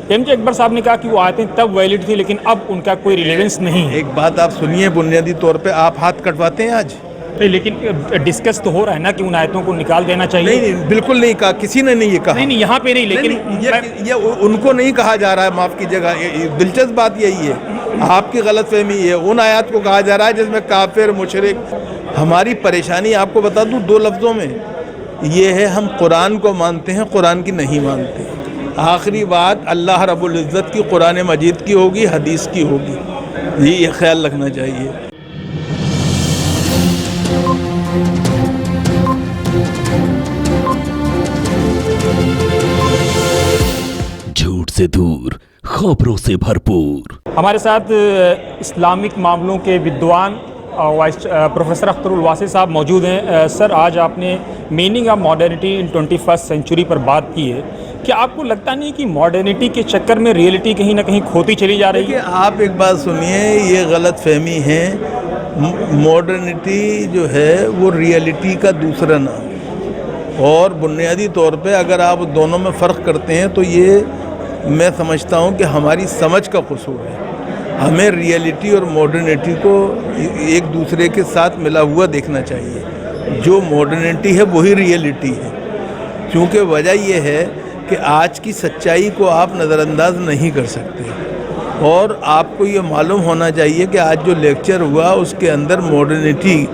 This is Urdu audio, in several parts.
MJ اکبر صاحب نے کہا کہ وہ آیتیں تب ویلڈ تھی لیکن اب ان کا کوئی ریلیونس نہیں ہے. ایک بات آپ سنیے، بنیادی طور پہ آپ ہاتھ کٹواتے ہیں آج؟ لیکن ڈسکس تو ہو رہا ہے نا کہ ان آیتوں کو نکال دینا چاہیے. نہیں، بالکل نہیں کہا، کسی نے نہیں یہ کہا. نہیں یہاں پہ نہیں، لیکن یہ ان کو نہیں کہا جا رہا ہے، معاف کیجیے گا. دلچسپ بات یہی ہے، آپ کی غلط فہمی ہے. ان آیات کو کہا جا رہا ہے جس میں کافر، مشرک. ہماری پریشانی آپ کو بتا دوں 2 لفظوں میں، یہ ہے ہم قرآن کو مانتے ہیں، قرآن کی نہیں مانتے. آخری بات اللہ رب العزت کی قرآن مجید کی ہوگی، حدیث کی ہوگی. یہ خیال رکھنا چاہیے. جھوٹ سے دور، خبروں سے بھرپور. ہمارے ساتھ اسلامک معاملوں کے ودوان پروفیسر اختر الواسی صاحب موجود ہیں. سر، آج آپ نے meaning of modernity in 21st century پر بات کی ہے. کیا آپ کو لگتا نہیں کہ ماڈرنٹی کے چکر میں ریئلٹی کہیں نہ کہیں کھوتی چلی جا رہی ہے؟ آپ ایک بات سنیے، یہ غلط فہمی ہے. ماڈرنٹی جو ہے وہ ریئلٹی کا دوسرا نام ہے، اور بنیادی طور پہ اگر آپ دونوں میں فرق کرتے ہیں تو یہ میں سمجھتا ہوں کہ ہماری سمجھ کا قصور ہے. ہمیں ریئلٹی اور ماڈرنٹی کو ایک دوسرے کے ساتھ ملا ہوا دیکھنا چاہیے. جو ماڈرنٹی ہے وہی ریئلٹی ہے. کیونکہ وجہ یہ ہے کہ آج کی سچائی کو آپ نظر انداز نہیں کر سکتے، اور آپ کو یہ معلوم ہونا چاہیے کہ آج جو لیکچر ہوا اس کے اندر ماڈرنٹی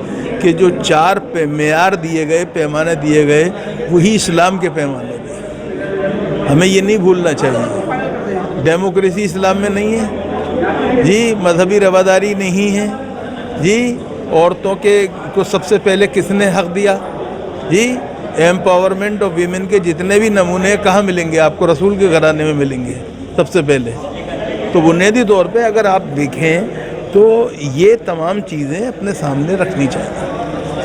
کے جو 4 معیار دیے گئے، پیمانے دیے گئے، وہی اسلام کے پیمانے دیے. ہمیں یہ نہیں بھولنا چاہیے. ڈیموکریسی اسلام میں نہیں ہے جی، مذہبی رواداری نہیں ہے جی. عورتوں کو سب سے پہلے کس نے حق دیا جی؟ ایمپاورمنٹ آف ویمن کے جتنے بھی نمونے کہاں ملیں گے آپ کو؟ رسول کے گھرانے میں ملیں گے سب سے پہلے. تو بنیادی طور پہ اگر آپ دیکھیں تو یہ تمام چیزیں اپنے سامنے رکھنی چاہیے.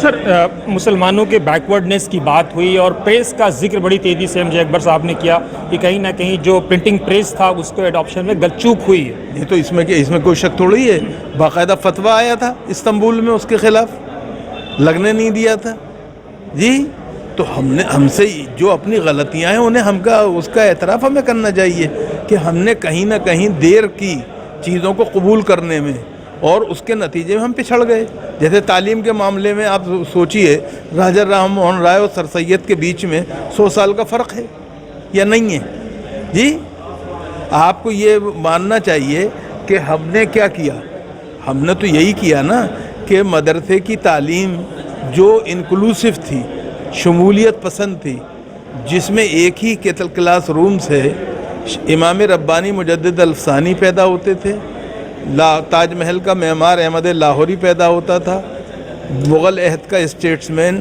سر، مسلمانوں کے بیکورڈنیس کی بات ہوئی اور پریس کا ذکر بڑی تیزی سے MJ اکبر صاحب نے کیا کہ کہیں نہ کہیں جو پرنٹنگ پریس تھا اس کو ایڈاپشن میں غلط چوک ہوئی ہے. یہ تو اس میں کوئی شک تھوڑی ہے. باقاعدہ فتویٰ آیا تھا استنبول میں اس کے خلاف، لگنے نہیں دیا تھا جی. تو ہم سے جو اپنی غلطیاں ہیں انہیں اس کا اعتراف ہمیں کرنا چاہیے کہ ہم نے کہیں نہ کہیں دیر کی چیزوں کو قبول کرنے میں، اور اس کے نتیجے میں ہم پچھڑ گئے. جیسے تعلیم کے معاملے میں آپ سوچئے، راجا رام موہن رائے اور سر سید کے بیچ میں 100 سال کا فرق ہے یا نہیں ہے جی؟ آپ کو یہ ماننا چاہیے کہ ہم نے کیا کیا. ہم نے تو یہی کیا نا کہ مدرسے کی تعلیم جو انکلوسیو تھی، شمولیت پسند تھی، جس میں ایک ہی کلاس روم سے امام ربانی مجدد الفسانی پیدا ہوتے تھے، تاج محل کا معمار احمد لاہوری پیدا ہوتا تھا، مغل عہد کا اسٹیٹس مین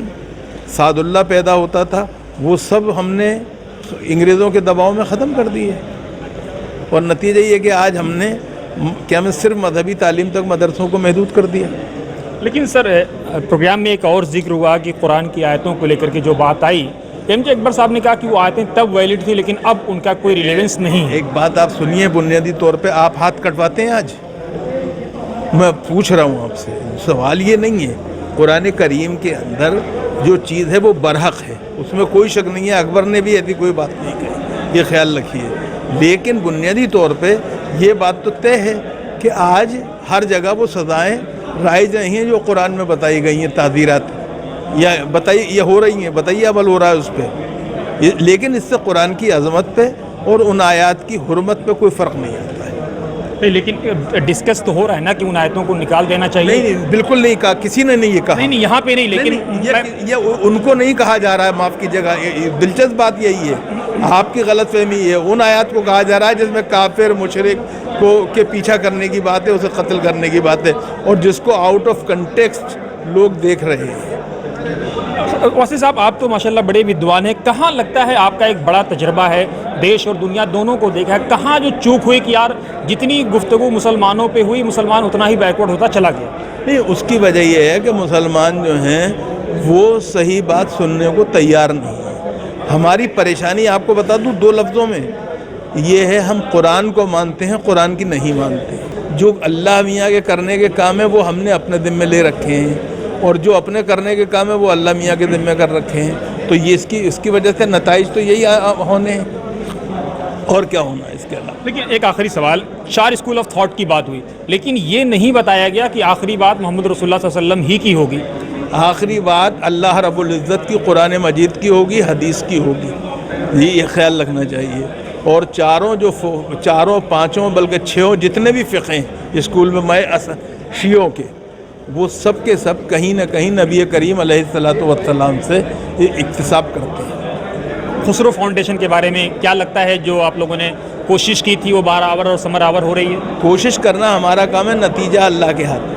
سعد اللہ پیدا ہوتا تھا، وہ سب ہم نے انگریزوں کے دباؤ میں ختم کر دیے. اور نتیجہ یہ کہ آج ہم نے صرف مذہبی تعلیم تک مدرسوں کو محدود کر دیا. لیکن سر، پروگرام میں ایک اور ذکر ہوا کہ قرآن کی آیتوں کو لے کر کے جو بات آئی، MJ اکبر صاحب نے کہا کہ وہ آیتیں تب ویلڈ تھی لیکن اب ان کا کوئی ریلیونس نہیں ہے. ایک بات آپ سنیے، بنیادی طور پہ آپ ہاتھ کٹواتے ہیں آج؟ میں پوچھ رہا ہوں آپ سے، سوال یہ نہیں ہے. قرآن کریم کے اندر جو چیز ہے وہ برحق ہے، اس میں کوئی شک نہیں ہے. اکبر نے بھی ایسی کوئی بات نہیں کہی، یہ خیال رکھیے. لیکن بنیادی طور پہ یہ بات تو طے ہے کہ آج ہر جگہ وہ سزائیں رائج نہیں ہیں جو قرآن میں بتائی گئی ہیں، تعزیرات یا بتائی یہ ہو رہی ہیں. بتائیے عمل ہو رہا ہے اس پہ. لیکن اس سے قرآن کی عظمت پہ اور ان آیات کی حرمت پہ کوئی فرق نہیں آتا ہے. لیکن ڈسکس تو ہو رہا ہے نا کہ ان آیتوں کو نکال دینا چاہیے. نہیں، بالکل نہیں کہا، کسی نے نہیں یہ کہا. نہیں یہاں پہ نہیں، لیکن یہ ان کو نہیں کہا جا رہا ہے، معاف کیجیے گا. دلچسپ بات یہی ہے، آپ کی غلط فہمی ہے. ان آیات کو کہا جا رہا ہے جس میں کافر، مشرک کے پیچھا کرنے کی بات ہے، اسے قتل کرنے کی بات ہے، اور جس کو آؤٹ آف کنٹیکسٹ لوگ دیکھ رہے ہیں. واسی صاحب، آپ تو ماشاءاللہ بڑے ودوان ہیں. کہاں لگتا ہے آپ کا ایک بڑا تجربہ ہے، دیش اور دنیا دونوں کو دیکھا ہے، کہاں جو چوک ہوئی کہ یار جتنی گفتگو مسلمانوں پہ ہوئی، مسلمان اتنا ہی بیکورڈ ہوتا چلا گیا؟ نہیں، اس کی وجہ یہ ہے کہ مسلمان جو ہیں وہ صحیح بات سننے کو تیار نہیں ہیں. ہماری پریشانی آپ کو بتا دوں 2 لفظوں میں، یہ ہے ہم قرآن کو مانتے ہیں، قرآن کی نہیں مانتے. جو اللہ میاں کے کرنے کے کام ہیں وہ ہم نے اپنے ذمہ لے رکھے ہیں، اور جو اپنے کرنے کے کام ہیں وہ اللہ میاں کے ذمہ کر رکھے ہیں. تو یہ اس کی وجہ سے نتائج تو یہی ہونے ہیں، اور کیا ہونا ہے اس کے علاوہ. لیکن ایک آخری سوال، 4 اسکول آف تھاٹ کی بات ہوئی، لیکن یہ نہیں بتایا گیا کہ آخری بات محمد رسول اللہ صلی اللہ علیہ وسلم ہی کی ہوگی. آخری بات اللہ رب العزت کی قرآن مجید کی ہوگی، حدیث کی ہوگی. یہ خیال رکھنا چاہیے. اور چاروں پانچوں بلکہ 6 جتنے بھی فقہ ہیں اسکول میں شیعوں کے، وہ سب کے سب کہیں نہ کہیں نبی کریم علیہ الصلوۃ والسلام سے اکتساب کرتے ہیں. خسرو فاؤنڈیشن کے بارے میں کیا لگتا ہے؟ جو آپ لوگوں نے کوشش کی تھی وہ بار آور اور ثمر آور ہو رہی ہے؟ کوشش کرنا ہمارا کام ہے، نتیجہ اللہ کے ہاتھ.